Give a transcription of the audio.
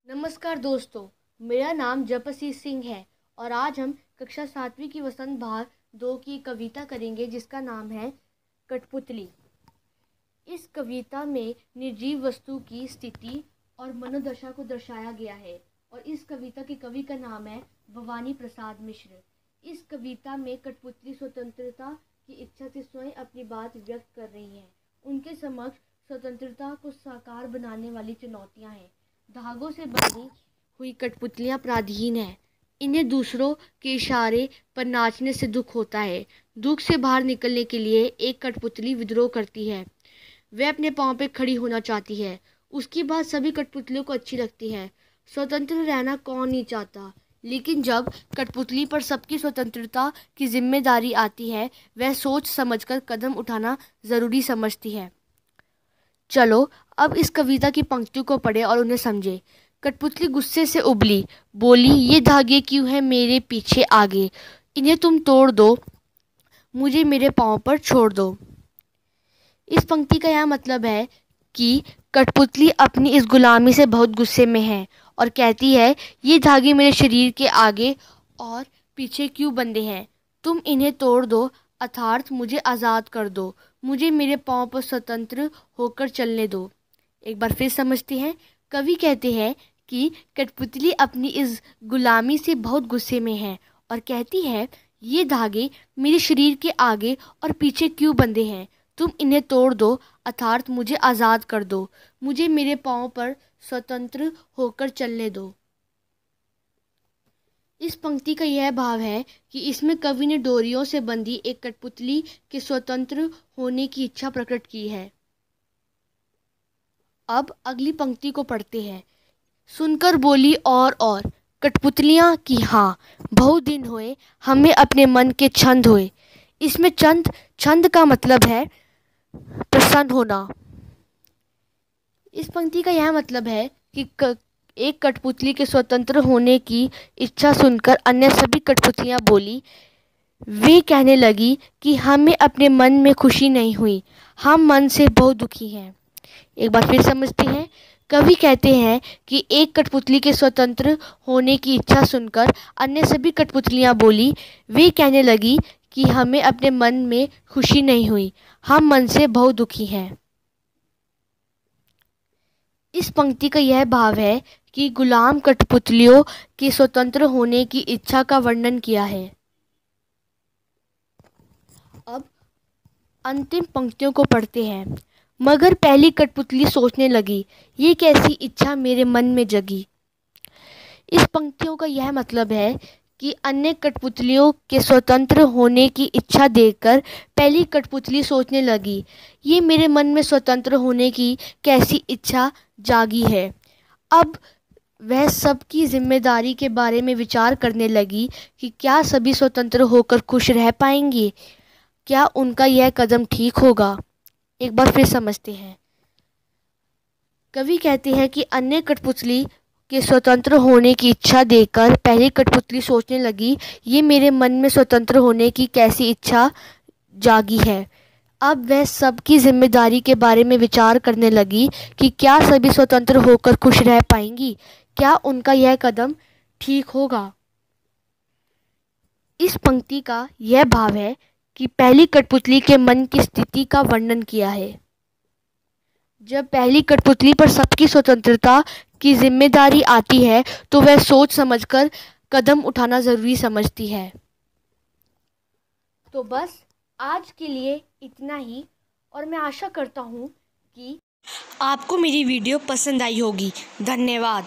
नमस्कार दोस्तों, मेरा नाम जपसी सिंह है और आज हम कक्षा 7वीं की वसंत बहार 2 की कविता करेंगे जिसका नाम है कठपुतली। इस कविता में निर्जीव वस्तु की स्थिति और मनोदशा को दर्शाया गया है और इस कविता के कवि का नाम है भवानी प्रसाद मिश्र। इस कविता में कठपुतली स्वतंत्रता की इच्छा से स्वयं अपनी बात व्यक्त कर रही है। उनके समक्ष स्वतंत्रता को साकार बनाने वाली चुनौतियां हैं। धागों से बंधी हुई कठपुतलियां पराधीन हैं। इन्हें दूसरों के इशारे पर नाचने से दुख होता है। दुख से बाहर निकलने के लिए एक कठपुतली विद्रोह करती है। वह अपने पांव पे खड़ी होना चाहती है। उसकी बात सभी कठपुतलियों को अच्छी लगती है। स्वतंत्र रहना कौन नहीं चाहता, लेकिन जब कठपुतली पर सबकी स्वतंत्रता की जिम्मेदारी आती है, वह सोच समझकर कदम उठाना ज़रूरी समझती है। चलो अब इस कविता की पंक्तियों को पढ़े और उन्हें समझे। कठपुतली गुस्से से उबली, बोली, ये धागे क्यों हैं मेरे पीछे आगे, इन्हें तुम तोड़ दो, मुझे मेरे पाँव पर छोड़ दो। इस पंक्ति का यह मतलब है कि कठपुतली अपनी इस गुलामी से बहुत गुस्से में है और कहती है, ये धागे मेरे शरीर के आगे और पीछे क्यों बंधे हैं, तुम इन्हें तोड़ दो, अर्थात मुझे आज़ाद कर दो, मुझे मेरे पाँव पर स्वतंत्र होकर चलने दो। एक बार फिर समझते हैं। कवि कहते हैं कि कठपुतली अपनी इस गुलामी से बहुत गुस्से में है और कहती है, ये धागे मेरे शरीर के आगे और पीछे क्यों बंधे हैं, तुम इन्हें तोड़ दो, अर्थात मुझे आज़ाद कर दो, मुझे मेरे पाँव पर स्वतंत्र होकर चलने दो। इस पंक्ति का यह भाव है कि इसमें कवि ने डोरियों से बंधी एक कठपुतली के स्वतंत्र होने की इच्छा प्रकट की है। अब अगली पंक्ति को पढ़ते हैं। सुनकर बोली और कठपुतलियाँ की हाँ, बहुत दिन हुए हमें अपने मन के छंद हुए। इसमें छंद का मतलब है प्रसन्न होना। इस पंक्ति का यह मतलब है कि एक कठपुतली के स्वतंत्र होने की इच्छा सुनकर अन्य सभी कठपुतलियाँ बोली। वे कहने लगी कि हमें अपने मन में खुशी नहीं हुई, हम मन से बहुत दुखी हैं। एक बार फिर समझते हैं। कवि कहते हैं कि एक कठपुतली के स्वतंत्र होने की इच्छा सुनकर अन्य सभी कठपुतलियाँ बोली। वे कहने लगी कि हमें अपने मन में खुशी नहीं हुई, हम मन से बहुत दुखी हैं। इस पंक्ति का यह भाव है कि गुलाम कठपुतलियों के स्वतंत्र होने की इच्छा का वर्णन किया है। अब अंतिम पंक्तियों को पढ़ते हैं। मगर पहली कठपुतली सोचने लगी, ये कैसी इच्छा मेरे मन में जगी। इस पंक्तियों का यह मतलब है कि अन्य कठपुतलियों के स्वतंत्र होने की इच्छा देखकर पहली कठपुतली सोचने लगी, ये मेरे मन में स्वतंत्र होने की कैसी इच्छा जागी है। अब वह सबकी जिम्मेदारी के बारे में विचार करने लगी कि क्या सभी स्वतंत्र होकर खुश रह पाएंगे, क्या उनका यह कदम ठीक होगा। एक बार फिर समझते हैं। कवि कहते हैं कि अन्य कठपुतली के स्वतंत्र होने की इच्छा देखकर पहली कठपुतली सोचने लगी, ये मेरे मन में स्वतंत्र होने की कैसी इच्छा जागी है। अब वह सबकी जिम्मेदारी के बारे में विचार करने लगी कि क्या सभी स्वतंत्र होकर खुश रह पाएंगी, क्या उनका यह कदम ठीक होगा। इस पंक्ति का यह भाव है कि पहली कठपुतली के मन की स्थिति का वर्णन किया है। जब पहली कठपुतली पर सबकी स्वतंत्रता की जिम्मेदारी आती है तो वह सोच समझकर कदम उठाना ज़रूरी समझती है। तो बस आज के लिए इतना ही और मैं आशा करता हूँ कि आपको मेरी वीडियो पसंद आई होगी। धन्यवाद।